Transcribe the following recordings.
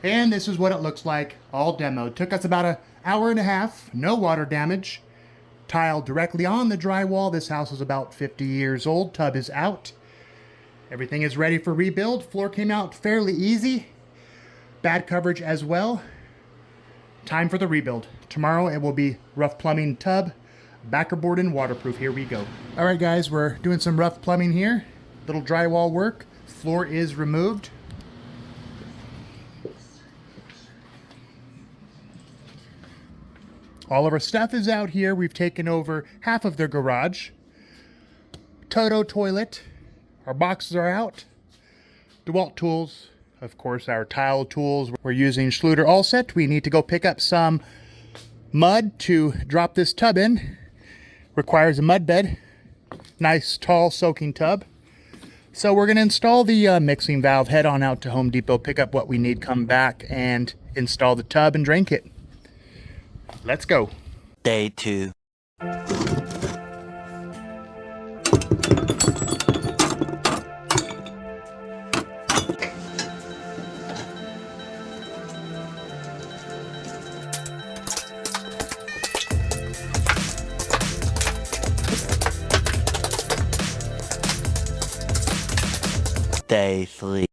And this is what it looks like, all demoed. Took us about an hour and a half, no water damage. Tile directly on the drywall. This house is about 50 years old. Tub is out. Everything is ready for rebuild. Floor came out fairly easy. Bad coverage as well. Time for the rebuild. Tomorrow it will be rough plumbing, tub, backer board, and waterproof. Here we go. All right, guys, we're doing some rough plumbing here. Little drywall work. Floor is removed. All of our stuff is out here. We've taken over half of their garage. Toto toilet. Our boxes are out. DeWalt tools. Of course, our tile tools. We're using Schluter all set. We need to go pick up some mud to drop this tub in. Requires a mud bed. Nice, tall, soaking tub. So we're going to install the mixing valve, head on out to Home Depot, pick up what we need, come back and install the tub and drain kit. Let's go. Day 2. Day 3.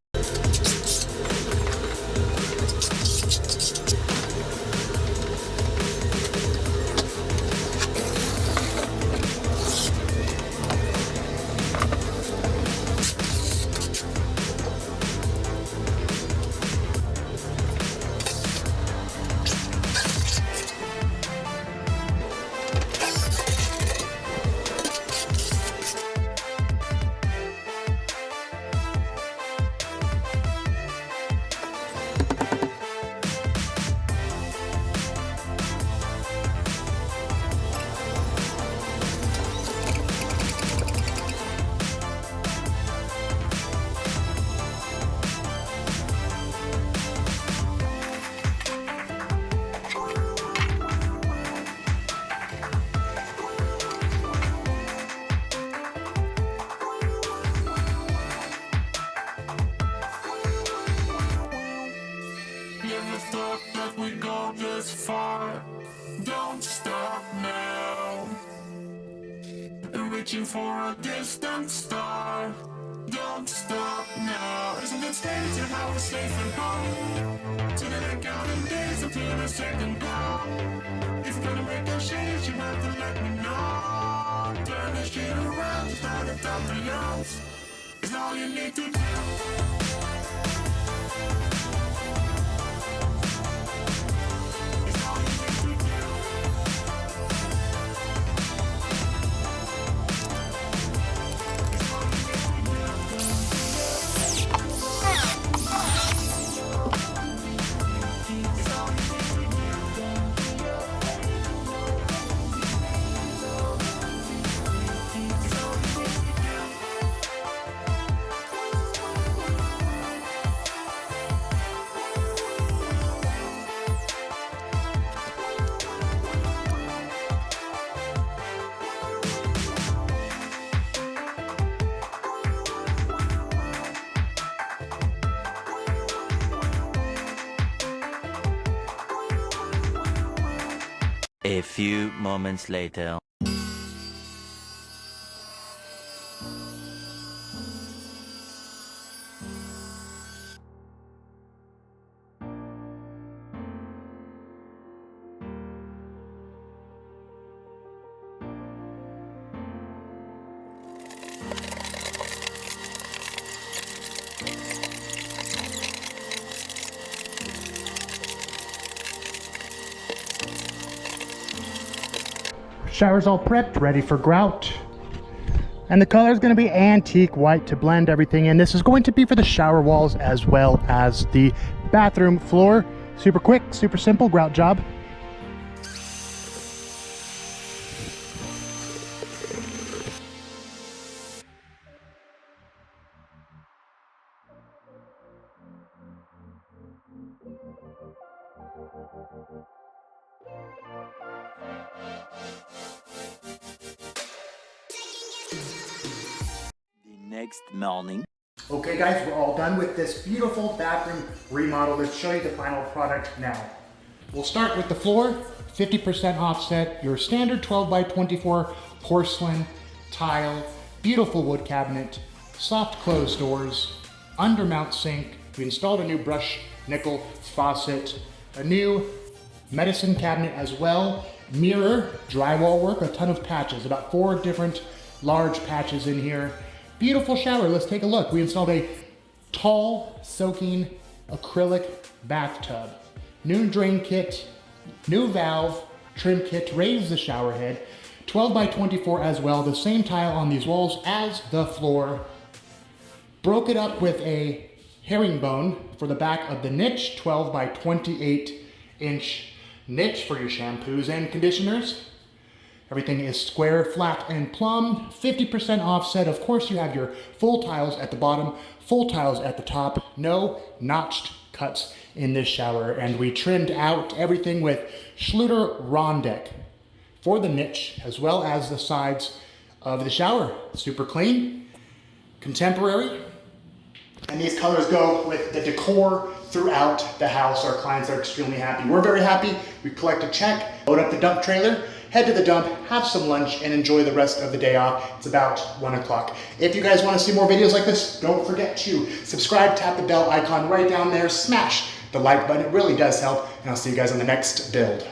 Thought that we go this far. Don't stop now. Reaching for a distant star. Don't stop now. Isn't it strange how we're safe and home? So that I counting days until the second come. If you're gonna make a change, you have to let me know. Turn this shit around, start it up the youngs. It's all you need to do. A few moments later. Shower's all prepped, ready for grout. And the color is going to be antique white to blend everything in. This is going to be for the shower walls as well as the bathroom floor. Super quick, super simple grout job. The next morning. Okay guys, we're all done with this beautiful bathroom remodel. Let's show you the final product now. We'll start with the floor, 50% offset, your standard 12 by 24 porcelain tile, beautiful wood cabinet, soft closed doors, undermount sink. We installed a new brush nickel faucet, a new medicine cabinet as well, mirror, drywall work, a ton of patches, about 4 different large patches in here. Beautiful shower, let's take a look. We installed a tall soaking acrylic bathtub, new drain kit, new valve, trim kit, raise the shower head, 12 by 24 as well, the same tile on these walls as the floor. Broke it up with a herringbone for the back of the niche, 12 by 28 inch niche for your shampoos and conditioners. Everything is square, flat, and plumb, 50% offset. Of course, you have your full tiles at the bottom, full tiles at the top, no notched cuts in this shower. And we trimmed out everything with Schluter Rondeck for the niche, as well as the sides of the shower. Super clean, contemporary. And these colors go with the decor throughout the house. Our clients are extremely happy. We're very happy. We collect a check, load up the dump trailer, head to the dump, have some lunch, and enjoy the rest of the day off. It's about 1 o'clock. If you guys want to see more videos like this, don't forget to subscribe, tap the bell icon right down there, smash the like button. It really does help, and I'll see you guys on the next build.